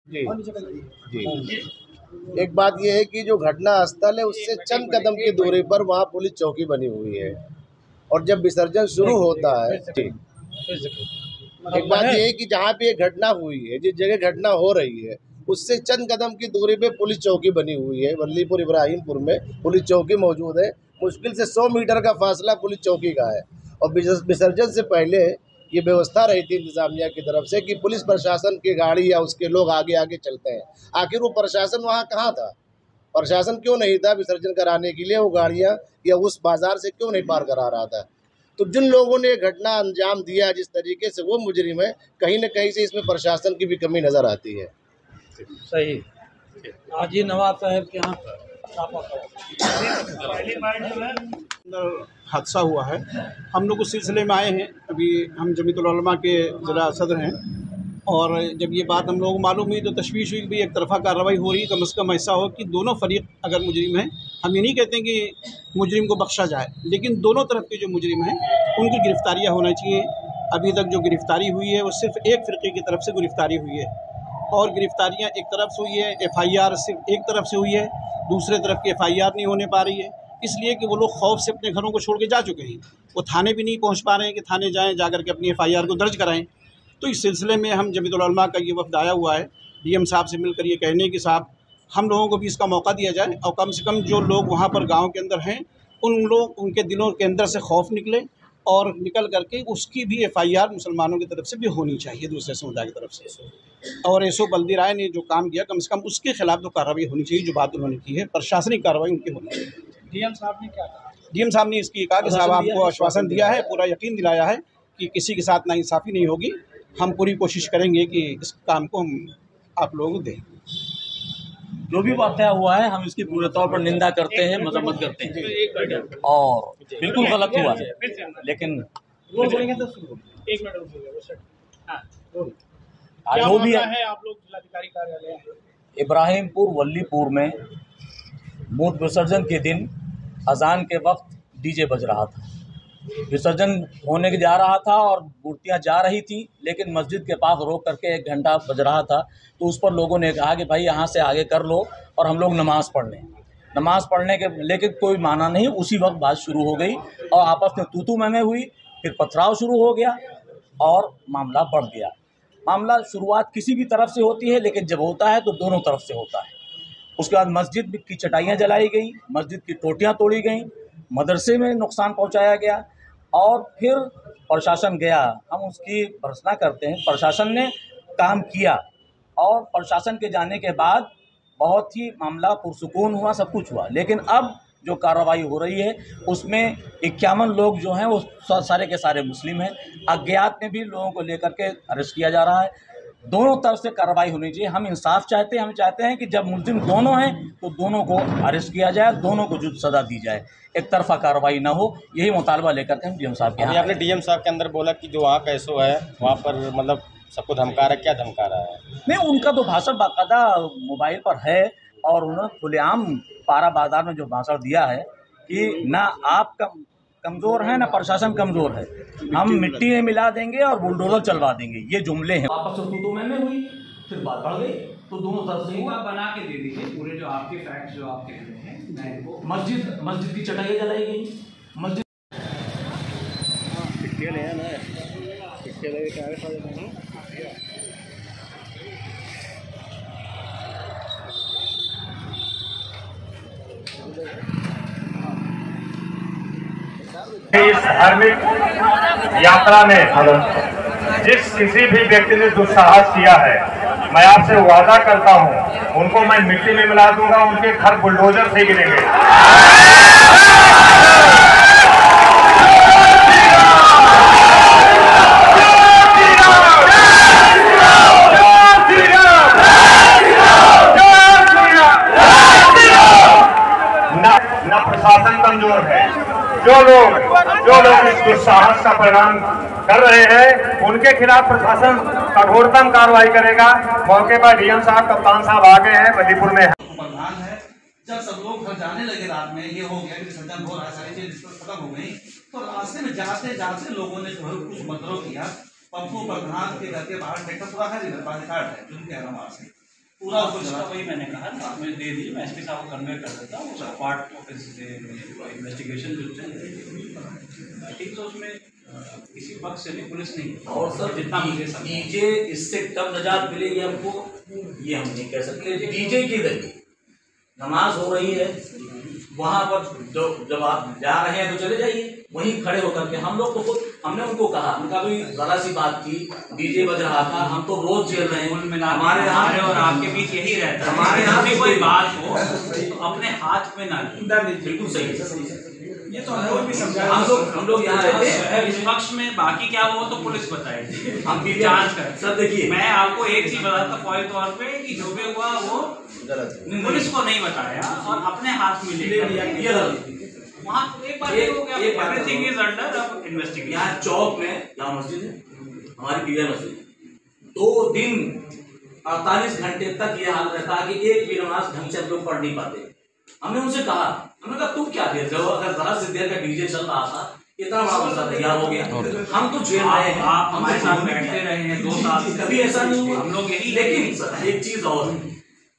जी जी। एक बात यह है कि जो घटना स्थल है उससे चंद कदम की दूरी पर वहाँ पुलिस चौकी बनी हुई है, और जब विसर्जन शुरू होता है जी, एक बात यह है कि जहाँ पे ये घटना हुई है, जिस जगह घटना हो रही है, उससे चंद कदम की दूरी पे पुलिस चौकी बनी हुई है। वल्लीपुर इब्राहिमपुर में पुलिस चौकी मौजूद है। मुश्किल से 100 मीटर का फासला पुलिस चौकी का है। और विसर्जन से पहले ये व्यवस्था रही थी इंतजामिया की तरफ से कि पुलिस प्रशासन की गाड़ी या उसके लोग आगे आगे चलते हैं। आखिर वो प्रशासन वहाँ कहाँ था? प्रशासन क्यों नहीं था विसर्जन कराने के लिए? वो गाड़ियाँ या उस बाजार से क्यों नहीं पार करा रहा था? तो जिन लोगों ने घटना अंजाम दिया जिस तरीके से, वो मुजरिम है। कहीं न कहीं से इसमें प्रशासन की भी कमी नज़र आती है। सही। हाजी नवाब साहब के यहाँ हादसा हुआ है। हम लोग उस सिलसिले में आए हैं। अभी हम जमीयतुल उलमा के ज़िला सदर हैं, और जब ये बात हम लोगों को मालूम हुई तो तशवीश हुई कि भाई एक तरफ़ा कार्रवाई हो रही है। कम से कम ऐसा हो कि दोनों फरीक अगर मुजरिम हैं, हम ये नहीं कहते हैं कि मुजरिम को बख्शा जाए, लेकिन दोनों तरफ के जो मुजरिम हैं उनकी गिरफ़्तारियाँ होना चाहिए। अभी तक जो गिरफ़्तारी हुई है वो सिर्फ़ एक फ़िरक़े की तरफ से गिरफ़्तारी हुई है, और गिरफ़्तारियाँ एक तरफ से हुई है, FIR सिर्फ एक तरफ से हुई है, दूसरे तरफ की FIR नहीं होने पा रही है, इसलिए कि वो लोग खौफ से अपने घरों को छोड़ के जा चुके हैं। वो थाने भी नहीं पहुंच पा रहे हैं कि थाने जाएं, जाकर के अपनी FIR को दर्ज कराएं। तो इस सिलसिले में हम जमीयतुल उलमा का ये वफ़द आया हुआ है DM साहब से मिलकर ये कहने कि साहब हम लोगों को भी इसका मौका दिया जाए, और कम से कम जो लोग वहाँ पर गाँव के अंदर हैं उनके दिलों के अंदर से खौफ निकले, और निकल करके उसकी भी FIR मुसलमानों की तरफ से भी होनी चाहिए, दूसरे समुदाय की तरफ से। और एसओ बल्दी राय ने जो काम किया, कम से कम उसके खिलाफ तो कार्रवाई होनी चाहिए जो बात उन्होंने की है, प्रशासनिक कार्रवाई उनकी होनी चाहिए। DM साहब ने क्या कहा? DM साहब ने इसकी कहा कि साहब आपको आश्वासन दिया है, पूरा यकीन दिलाया है कि किसी के साथ नाइंसाफ़ी नहीं होगी। हम पूरी कोशिश करेंगे कि इस काम को हम आप लोगों को दें। जो भी वाक़या हुआ है हम इसकी पूरे तौर पर निंदा करते हैं, मजम्मत करते हैं, और बिल्कुल गलत हुआ है। लेकिन जो भी है, आप लोग जिलाधिकारी कार्यालय इब्राहिमपुर वल्लीपुर में मूर्ति विसर्जन के दिन अजान के वक्त DJ बज रहा था। विसर्जन होने के जा रहा था और मूर्तियाँ जा रही थी, लेकिन मस्जिद के पास रोक करके 1 घंटा बज रहा था। तो उस पर लोगों ने कहा कि भाई यहाँ से आगे कर लो और हम लोग नमाज़ पढ़ लें। नमाज़ पढ़ने के लेकिन कोई माना नहीं। उसी वक्त बात शुरू हो गई और आपस में तू-तू मैं-मैं हुई, फिर पथराव शुरू हो गया और मामला बढ़ गया। मामला शुरुआत किसी भी तरफ से होती है, लेकिन जब होता है तो दोनों तरफ से होता है। उसके बाद मस्जिद की चटाइयाँ जलाई गई, मस्जिद की टोटियाँ तोड़ी गईं, मदरसे में नुकसान पहुँचाया गया, और फिर प्रशासन गया। हम उसकी भर्त्सना करते हैं, प्रशासन ने काम किया, और प्रशासन के जाने के बाद बहुत ही मामला पुरसुकून हुआ, सब कुछ हुआ। लेकिन अब जो कार्रवाई हो रही है उसमें 51 लोग जो हैं वो सारे के सारे मुस्लिम हैं। अज्ञात में भी लोगों को लेकर के अरेस्ट किया जा रहा है। दोनों तरफ से कार्रवाई होनी चाहिए। हम इंसाफ चाहते हैं। हम चाहते हैं कि जब मुलजिम दोनों हैं तो दोनों को अरेस्ट किया जाए, दोनों को सज़ा दी जाए, एक तरफा कार्रवाई ना हो। यही मुतालबा लेकर के हम DM साहब के यहाँ। आपने DM साहब के अंदर बोला कि जो वहाँ का एसओ है वहाँ पर मतलब सबको धमका रहा है, क्या धमका रहा है? नहीं, उनका तो भाषण बाकायदा मोबाइल पर है, और उन्होंने खुलेआम पारा बाजार में जो भाषण दिया है कि ना आप कमज़ोर हैं ना प्रशासन कमज़ोर है, हम मिट्टी में मिला देंगे और बुलडोजर चलवा देंगे, ये जुमले हैं। वापस से तू मैं हुई, फिर बात बढ़ गई, तो दोनों तरफ से आप बना के दे दीजिए पूरे जो आपके फैक्ट्स जो आप कह रहे हैं। मैं इनको मस्जिद की चटाइयाँ जलाई गई, मस्जिद इस धार्मिक यात्रा में जिस किसी भी व्यक्ति ने दुस्साहस किया है, मैं आपसे वादा करता हूं उनको मैं मिट्टी में मिला दूंगा, उनके घर बुलडोजर से गिरेंगे। न प्रशासन कमजोर है। जो लोग इस दुस्साहस का परिणाम कर रहे हैं उनके खिलाफ प्रशासन कठोरतम कार्रवाई करेगा। मौके पर DM साहब, कप्तान साहब आ गए हैं, वल्लीपुर में प्रधान है। जब सब लोग घर जाने लगे रात में, ये हो गया कि विसर्जन हो रहा है, सारी चीज खत्म हो गई, तो रास्ते में जाते जाते लोगों ने जो है कुछ उपद्रव किया। पप्पू प्रधान के घर के बाहर ट्रैक्टर पूरा है, जो कह रहा हूँ पूरा हाँ, उसका वही मैंने कहा ना, आपने दे दी, मैं एसपी साहब को कन्वे कर देता हूँ, उसका पार्ट ऑफ इन्वेस्टिगेशन जो है ठीक, तो उसमें किसी पक्ष से भी पुलिस नहीं है। और सर जितना मुझे डीजे इससे कब नजात मिलेगी हमको ये हम नहीं कह सकते। डीजे की जरिए नमाज हो रही है, वहाँ पर जो जब आप जा रहे हैं तो चले जाइए, वहीं खड़े होकर के हम लोग तो खुद हमने उनको कहा, उनका भी जरा सी बात की, डीजे बज रहा था, हम तो रोज झेल रहे हैं, हमारे यहाँ और आपके बीच यही रहता है, हमारे यहाँ भी कोई बात हो तो अपने हाथ में ना लीजिए। बिल्कुल सही है। ये तो हम लोग भी समझा, हम लोग यहाँ रहते हैं, इस पक्ष में बाकी क्या वो तो पुलिस बताएगी, हम भी जांच कर। सर देखिए, मैं आपको एक चीज बताता फौरी तौर पे कि जो भी हुआ वो पुलिस को नहीं बताया और अपने हाथ में ले लिया। वहाँ एक बार हो गया, एवरीथिंग इज अंडर इन्वेस्टिगेशन। यहाँ चौक में यहाँ मस्जिद है, हमारी पीरियड मस्जिद, 2 दिन 48 घंटे तक ये हाल रहता है कि एक भी नमाज ढंग से हम लोग पढ़ नहीं पाते। हमने उनसे कहा, हमने कहा तुम क्या देर जब अगर जरा से देर का डीजे चल रहा था, इतना बड़ा मसला तैयार हो गया, हम तो झेल रहे हैं, आप हमारे साथ बैठते रहे हैं 2 साल, कभी ऐसा नहीं हुआ हम लोग यही। लेकिन एक चीज और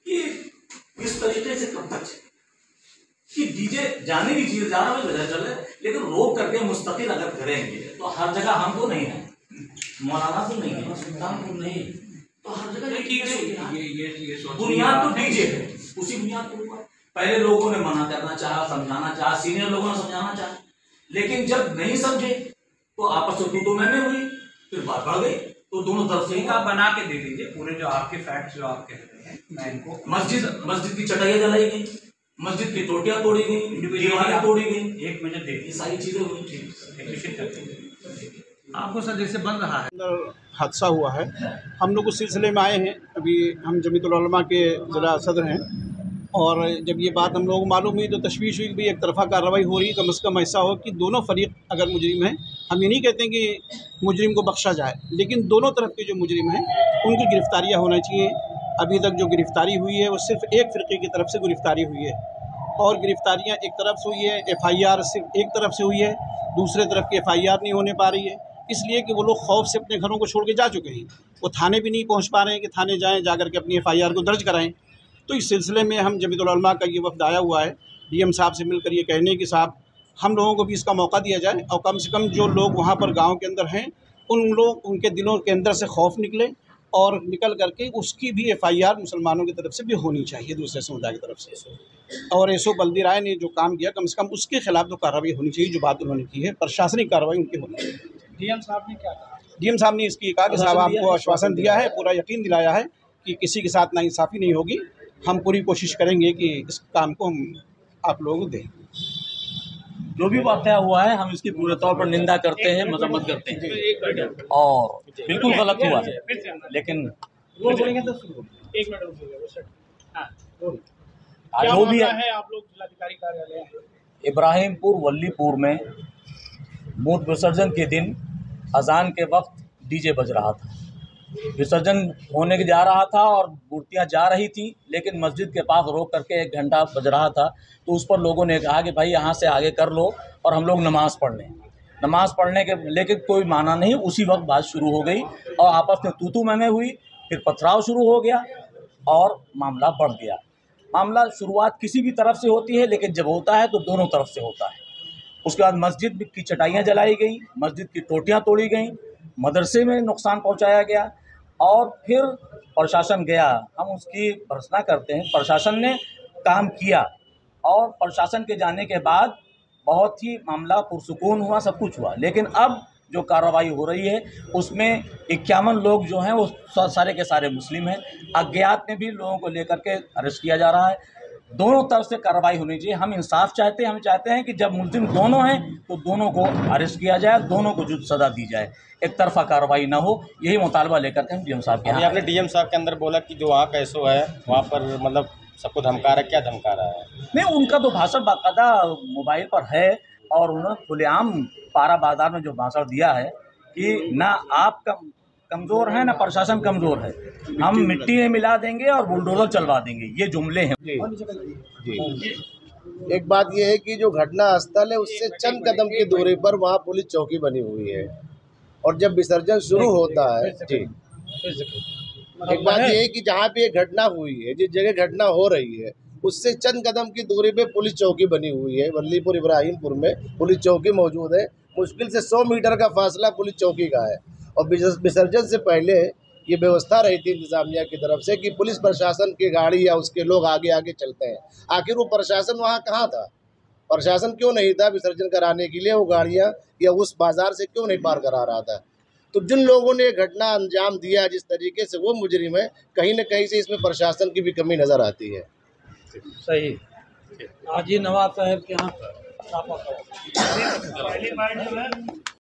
कि इस तरीके से कब तक कि डीजे जाने की चीज जाना में वजह चले, लेकिन रोक करके मुस्तकिल अगर करेंगे तो हर जगह हम तो नहीं है, मौलाना तो नहीं है, सुल्तानपुर नहीं, तो हर जगह ये बुनियाद तो डीजे है, उसी बुनियाद पर हुआ। पहले लोगों ने मना करना चाहा, समझाना चाहा, सीनियर लोगों ने समझाना चाहा, लेकिन जब नहीं समझे तो आपस में तो मैं हुई, फिर बात बढ़ गई, तो दोनों तरफ से आप बना के दे दीजिए पूरे जो आपके फैक्ट्स जो आप कह रहे हैं, मैं इनको। मस्जिद की चटाइयाँ जलाई गई, मस्जिद की टोटियाँ तोड़ी गई, दीवारें तोड़ी गई, 1 मिनट देखिए, ये सारी चीजें हुई। आपको सर जैसे बन रहा है अंदर हादसा हुआ है, हम लोग उस सिलसिले में आए हैं। अभी हम जमीयतुल उलमा के ज़िला सदर हैं, और जब ये बात हम लोगों को मालूम हुई तो तशवीश हुई कि भाई एक तरफ़ा कार्रवाई हो रही है, कम से कम ऐसा हो कि दोनों फरीक अगर मुजरिम हैं, हम ये नहीं कहते हैं कि मुजरिम को बख्शा जाए, लेकिन दोनों तरफ के जो मुजरिम हैं उनकी गिरफ़्तारियाँ होना चाहिए। अभी तक जो गिरफ़्तारी हुई है वो सिर्फ़ एक फ़िरक़े की तरफ से गिरफ़्तारी हुई है, और गिरफ़्तारियाँ एक तरफ से हुई है, FIR सिर्फ एक तरफ से हुई है, दूसरे तरफ की FIR नहीं होने पा रही है, इसलिए कि वो लोग खौफ से अपने घरों को छोड़ के जा चुके हैं, वो थाने भी नहीं पहुंच पा रहे हैं कि थाने जाएं, जाकर के अपनी FIR को दर्ज कराएं। तो इस सिलसिले में हम जमीयतुल उलमा का ये वफ़द आया हुआ है, DM साहब से मिलकर ये कहने कि साहब हम लोगों को भी इसका मौका दिया जाए, और कम से कम जो लोग वहाँ पर गाँव के अंदर हैं उनके दिलों के अंदर से खौफ निकले, और निकल करके उसकी भी FIR मुसलमानों की तरफ से भी होनी चाहिए, दूसरे समुदाय की तरफ से। और एसओ बल्दी राय ने जो काम किया, कम से कम उसके खिलाफ तो कार्रवाई होनी चाहिए, जो बात उन्होंने की है, प्रशासनिक कार्रवाई उनकी होनी चाहिए। DM साहब ने क्या कहा? DM साहब ने इसकी कहा कि साहब आपको आश्वासन दिया है, पूरा यकीन दिलाया है कि किसी के साथ नाइंसाफ़ी नहीं होगी, हम पूरी कोशिश करेंगे कि इस काम को हम आप लोगों को दें। जो भी वाक़या हुआ है हम इसकी पूरे तौर पर निंदा करते हैं, मजम्मत करते हैं, और बिल्कुल गलत हुआ है, लेकिन जो भी है, आप लोग जिलाधिकारी कार्यालय इब्राहिमपुर वल्लीपुर में मूत्र विसर्जन के दिन अजान के वक्त डीजे बज रहा था, विसर्जन होने के जा रहा था और मूर्तियाँ जा रही थी, लेकिन मस्जिद के पास रोक करके 1 घंटा बज रहा था, तो उस पर लोगों ने कहा कि भाई यहाँ से आगे कर लो और हम लोग नमाज़ पढ़ लें। नमाज़ पढ़ने के लेकिन कोई माना नहीं, उसी वक्त बात शुरू हो गई और आपस में तू मैं हुई, फिर पथराव शुरू हो गया और मामला बढ़ गया। मामला शुरुआत किसी भी तरफ से होती है, लेकिन जब होता है तो दोनों तरफ से होता है। उसके बाद मस्जिद की चटाइयाँ जलाई गई, मस्जिद की टोटियाँ तोड़ी गईं, मदरसे में नुकसान पहुंचाया गया, और फिर प्रशासन गया, हम उसकी भर्त्सना करते हैं, प्रशासन ने काम किया, और प्रशासन के जाने के बाद बहुत ही मामला पुरसुकून हुआ, सब कुछ हुआ। लेकिन अब जो कार्रवाई हो रही है उसमें 51 लोग जो हैं वो सारे के सारे मुस्लिम हैं। अज्ञात में भी लोगों को लेकर के अरेस्ट किया जा रहा है। दोनों तरफ से कार्रवाई होनी चाहिए। हम इंसाफ चाहते हैं, हम चाहते हैं कि जब मुलजिम दोनों हैं तो दोनों को अरेस्ट किया जाए, दोनों को जुर्म सज़ा दी जाए, एक तरफा कार्रवाई ना हो। यही मुतालबा लेकर के हम डीएम साहब के आपने डीएम साहब के अंदर बोला कि जो वहाँ कैसो है वहाँ पर मतलब सबको धमका रहा है, क्या धमका रहा है? नहीं, उनका तो भाषण बाकायदा मोबाइल पर है और उन्होंने खुलेआम पारा बाजार में जो भाषण दिया है कि ना आप कमज़ोर हैं ना प्रशासन कमज़ोर है, हम मिट्टी में मिला देंगे और बुलडोजर चलवा देंगे, ये जुमले हैं। जी। एक बात यह है कि जो घटना स्थल है उससे चंद कदम की दूरी पर वहाँ पुलिस चौकी बनी हुई है, और जब विसर्जन शुरू होता है जी एक बात ये है कि जहाँ पे ये घटना हुई है, जिस जगह घटना हो रही है, उससे चंद कदम की दूरी पे पुलिस चौकी बनी हुई है। वल्लीपुर इब्राहिमपुर में पुलिस चौकी मौजूद है। मुश्किल से 100 मीटर का फासला पुलिस चौकी का है। और विसर्जन से पहले ये व्यवस्था रही थी इंतजामिया की तरफ से कि पुलिस प्रशासन की गाड़ी या उसके लोग आगे आगे चलते हैं। आखिर वो प्रशासन वहाँ कहाँ था? प्रशासन क्यों नहीं था विसर्जन कराने के लिए? वो गाड़ियाँ या उस बाजार से क्यों नहीं पार करा रहा था? तो जिन लोगों ने घटना अंजाम दिया जिस तरीके से, वो मुजरिम है। कहीं न कहीं से इसमें प्रशासन की भी कमी नज़र आती है। सही। हाजी नवाब साहब के यहाँ छापा पड़ा।